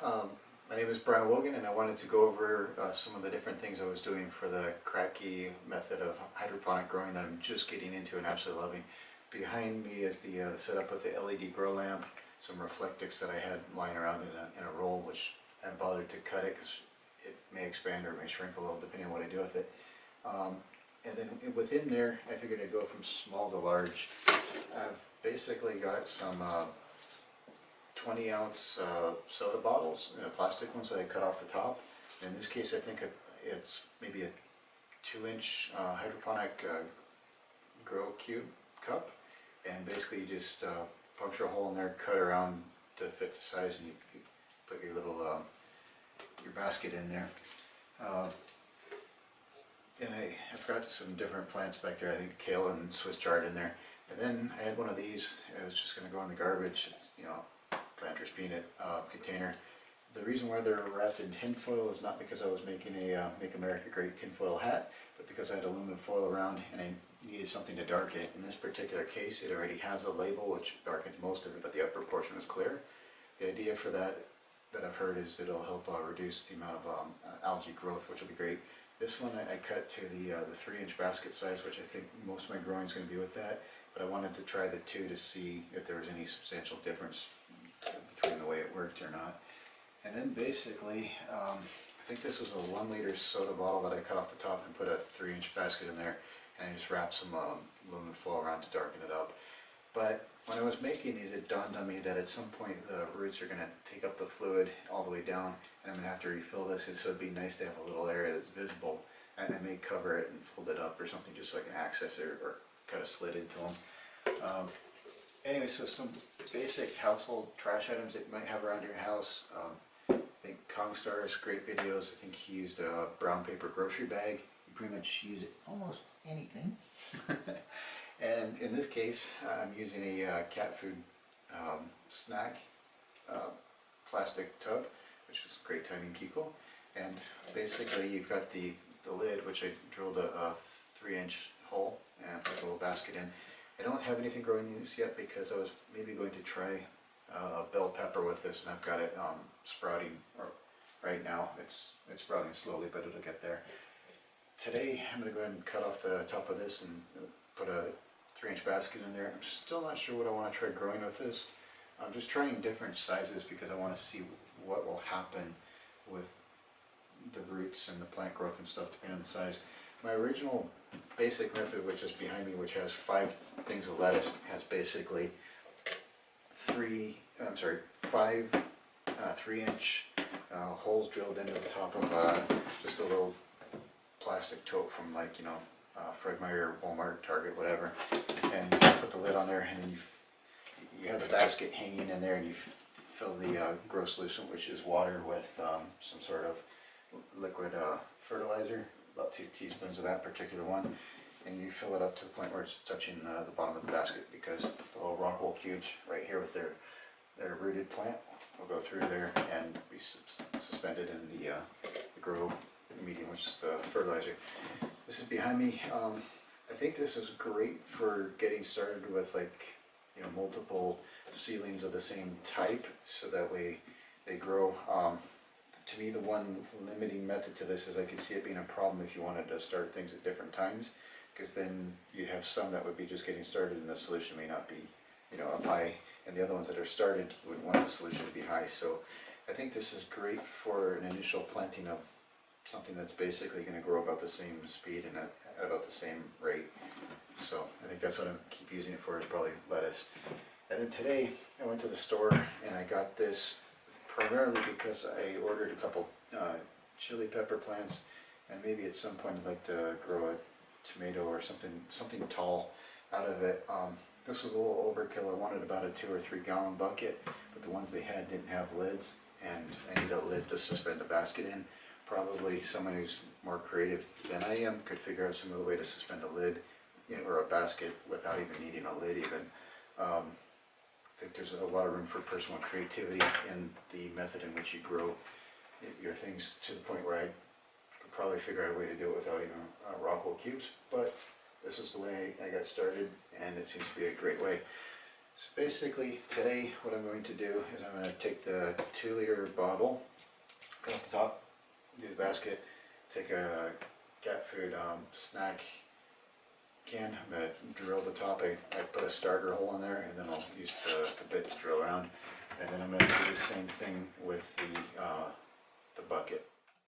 My name is Brian Wogan, and I wanted to go over some of the different things I was doing for the Kratky method of hydroponic growing that I'm just getting into and absolutely loving. Behind me is the setup with the LED grow lamp, some reflectix that I had lying around in a roll, which I haven't bothered to cut it because it may expand or may shrink a little depending on what I do with it. And then within there, I figured I'd go from small to large. I've basically got some 20-ounce soda bottles, plastic ones that I cut off the top. In this case, I think it's maybe a 2-inch hydroponic grow cube cup, and basically you just puncture a hole in there, cut around to fit the size, and you put your little your basket in there. And I've got some different plants back there. I think kale and Swiss chard in there. And then I had one of these. It was just going to go in the garbage. It's, planter's peanut container. The reason why they're wrapped in tin foil is not because I was making a Make America Great tinfoil hat, but because I had aluminum foil around and I needed something to darken it. In this particular case, it already has a label which darkens most of it, but the upper portion is clear. The idea for that I've heard is it'll help reduce the amount of algae growth, which will be great. This one I cut to the 3-inch basket size, which I think most of my growing is going to be with that, but I wanted to try the 2 to see if there was any substantial difference between the way it worked or not. And then basically, I think this was a 1-liter soda bottle that I cut off the top and put a 3-inch basket in there, and I just wrapped some aluminum foil around to darken it up. But when I was making these, it dawned on me that at some point the roots are going to take up the fluid all the way down, and I'm going to have to refill this, and so it'd be nice to have a little area that's visible, and I may cover it and fold it up or something just so I can access it or cut a slit into them. Anyway, so some basic household trash items that you might have around your house. I think Kongstar's great videos. I think he used a brown paper grocery bag. You pretty much use it almost anything. And in this case, I'm using a cat food snack plastic tub, which is great timing, Kiko. And basically, you've got the lid, which I drilled a 3-inch hole and put a little basket in. I don't have anything growing in this yet because I was maybe going to try a bell pepper with this, and I've got it sprouting right now. It's sprouting slowly, but it'll get there. Today, I'm going to go ahead and cut off the top of this and put a 3-inch basket in there. I'm still not sure what I want to try growing with this. I'm just trying different sizes because I want to see what will happen with the roots and the plant growth and stuff depending on the size. My original basic method, which is behind me, which has 5 things of lettuce, has basically 5 3-inch holes drilled into the top of just a little plastic tote from Fred Meyer, Walmart, Target, whatever, and you put the lid on there, and then you have the basket hanging in there, and you fill the grow solution, which is water, with some sort of liquid fertilizer, about 2 teaspoons of that particular one, and you fill it up to the point where it's touching the bottom of the basket, because the little rock wool cubes right here with their rooted plant will go through there and be suspended in the grow medium, which is the fertilizer. This is behind me. I think this is great for getting started with multiple seedlings of the same type, so that way they grow. To me, the one limiting method to this is I could see it being a problem if you wanted to start things at different times, because then you'd have some that would be just getting started and the solution may not be up high, and the other ones that are started, you wouldn't want the solution to be high. So I think this is great for an initial planting of something that's basically going to grow about the same speed and at about the same rate. So I think that's what I keep using it for, is probably lettuce. And then today I went to the store and I got this primarily because I ordered a couple chili pepper plants, and maybe at some point I'd like to grow a tomato or something tall out of it. This was a little overkill. I wanted about a 2 or 3 gallon bucket, but the ones they had didn't have lids, and I need a lid to suspend a basket in. Probably someone who's more creative than I am could figure out some other way to suspend a lid or a basket without even needing a lid even. I think there's a lot of room for personal creativity in the method in which you grow your things, to the point where I could probably figure out a way to do it without even rock wool cubes, but this is the way I got started, and it seems to be a great way. So basically, today what I'm going to do is I'm going to take the 2-liter bottle, cut off the top, do the basket, take a cat food snack can, I'm going to drill the top, I put a starter hole in there, and then I'll use the bit to drill around, and then I'm going to do the same thing with the bucket.